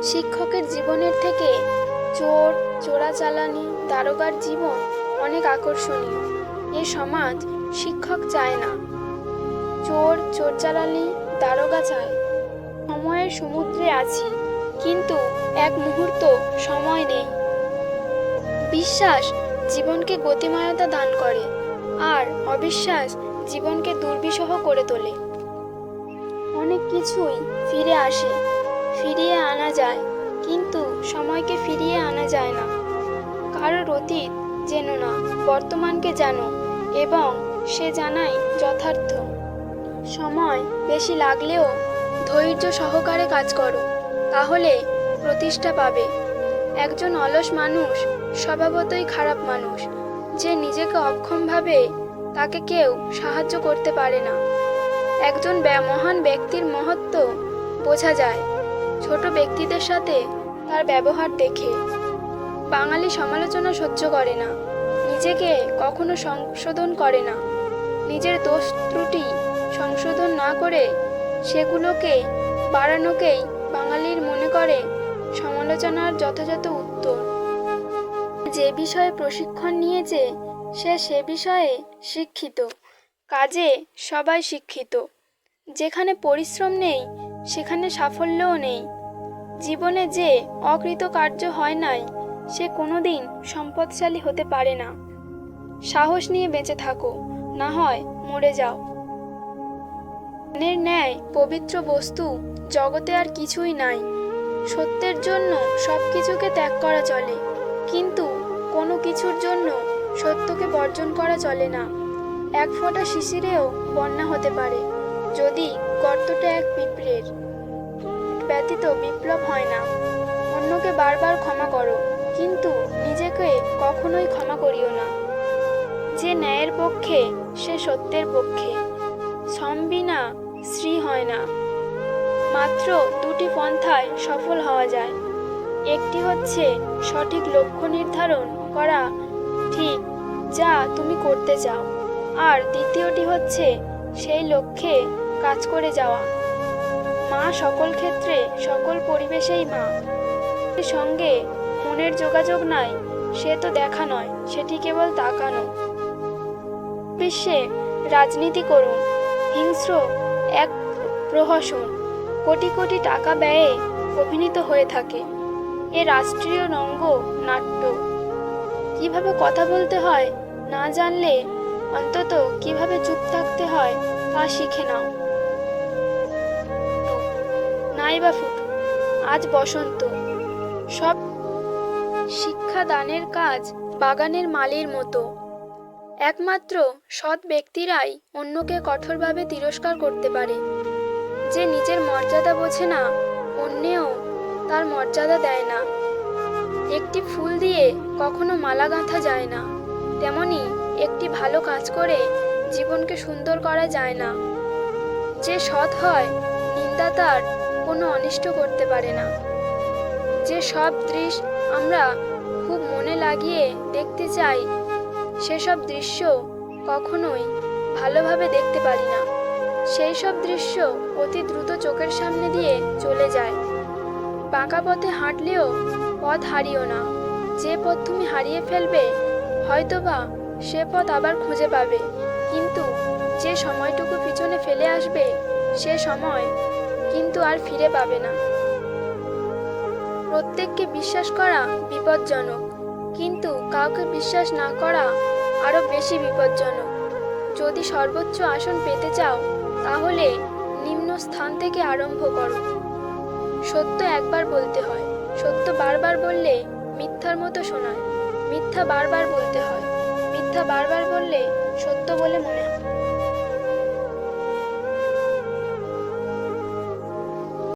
শিক্ষকের জীবনের থেকে চোর, চোরাচালানি, দারোগার জীবন অনেক আকর্ষণীয়। এ সমাজ শিক্ষক চায় না, চোর, চোরচালানি, দারোগা চায়। সময়ের সমুদ্রে আছি, কিন্তু এক মুহূর্ত সময় নেই। বিশ্বাস জীবনকে গতিময়তা দান করে, আর অবিশ্বাস জীবনকে দুর্বিষহ করে তোলে। অনেক কিছুই ফিরে আসে, ফিরিয়ে আনা যায়, কিন্তু সময়কে ফিরিয়ে আনা যায় না। কারোর অতীত জেনো না, বর্তমানকে জানো, এবং সে জানাই যথার্থ। সময় বেশি লাগলেও ধৈর্য সহকারে কাজ করো, তাহলে প্রতিষ্ঠা পাবে। একজন অলস মানুষ স্বভাবতই খারাপ মানুষ। যে নিজেকে অক্ষম ভাবে, তাকে কেউ সাহায্য করতে পারে না। একজন মহান ব্যক্তির মহত্ব বোঝা যায় ছোট ব্যক্তিদের সাথে তার ব্যবহার দেখে। বাঙালি সমালোচনা সহ্য করে না, নিজেকে কখনো সংশোধন করে না। নিজের দোষ ত্রুটি সংশোধন না করে সেগুলোকে বাড়ানোকেই বাঙালির মনে করে সমালোচনার যথাযথ উত্তর। যে বিষয়ে প্রশিক্ষণ নিয়েছে সে বিষয়ে শিক্ষিত। কাজে সবাই শিক্ষিত। যেখানে পরিশ্রম নেই সেখানে সাফল্যও নেই। জীবনে যে অকৃতকার্য হয় নাই সে কোনোদিন সম্পদশালী হতে পারে না। সাহস নিয়ে বেঁচে থাকো, না হয় মরে যাও। জ্ঞানের ন্যায় পবিত্র বস্তু জগতে আর কিছুই নাই। সত্যের জন্য সব কিছুকে ত্যাগ করা চলে, কিন্তু কোনো কিছুর জন্য সত্যকে বর্জন করা চলে না। এক ফোঁটা শিশিরেও বন্যা হতে পারে, যদি গর্তটা এক পিঁপড়ের। ব্যতীত বিপ্লব হয় না। অন্যকে বারবার ক্ষমা করো, কিন্তু নিজেকে কখনোই ক্ষমা করিও না। যে ন্যায়ের পক্ষে সে সত্যের পক্ষে। শ্রম বিনা শ্রী হয় না। মাত্র দুটি পন্থায় সফল হওয়া যায়। একটি হচ্ছে সঠিক লক্ষ্য নির্ধারণ করা, ঠিক যা তুমি করতে চাও, আর দ্বিতীয়টি হচ্ছে সেই লক্ষ্যে কাজ করে যাওয়া। মা সকল ক্ষেত্রে সকল পরিবেশেই মা। সঙ্গে মনের যোগাযোগ নাই, সে তো দেখা নয়, সেটি কেবল তাকানো। বিশ্বে রাজনীতি করুন, হিংস্র এক প্রহসন কোটি কোটি টাকা ব্যয়ে অভিনীত হয়ে থাকে। এ রাষ্ট্রীয় রঙ্গ নাট্য। কিভাবে কথা বলতে হয় না জানলে অন্তত কিভাবে চুপ থাকতে হয় তা শিখে নাও। নাইবা ফুটু, আজ বসন্ত। সব শিক্ষা দানের কাজ বাগানের মালির মতো। একমাত্র সৎ ব্যক্তিরাই অন্যকে কঠোরভাবে তিরস্কার করতে পারে। যে নিজের মর্যাদা বোঝে না, অন্যেও তার মর্যাদা দেয় না। একটি ফুল দিয়ে কখনো মালা গাঁথা যায় না, তেমনি একটি ভালো কাজ করে জীবনকে সুন্দর করা যায় না। যে সৎ হয়, নিন্দা তার কোনো অনিষ্ট করতে পারে না। যে সব দৃশ্য আমরা খুব মনে লাগিয়ে দেখতে চাই, সেসব দৃশ্য কখনোই ভালোভাবে দেখতে পারি না। সেই সব দৃশ্য অতি দ্রুত চোখের সামনে দিয়ে চলে যায়। বাঁকা পথে হাঁটলেও পথ হারিও না। যে পথ তুমি হারিয়ে ফেলবে, হয়তোবা সে পথ আবার খুঁজে পাবে, কিন্তু যে সময়টুকু পিছনে ফেলে আসবে সে সময় কিন্তু আর ফিরে পাবে না। প্রত্যেককে বিশ্বাস করা বিপজ্জনক, কিন্তু কাউকে বিশ্বাস না করা আরো বেশি বিপজ্জনক। যদি সর্বোচ্চ আসন পেতে চাও, তাহলে নিম্ন স্থান থেকে আরম্ভ করো। সত্য একবার বলতে হয়, সত্য বারবার বললে মিথ্যার মতো শোনায়। মিথ্যা বারবার বলতে হয়, মিথ্যা বারবার বললে সত্য বলে মনে হয়।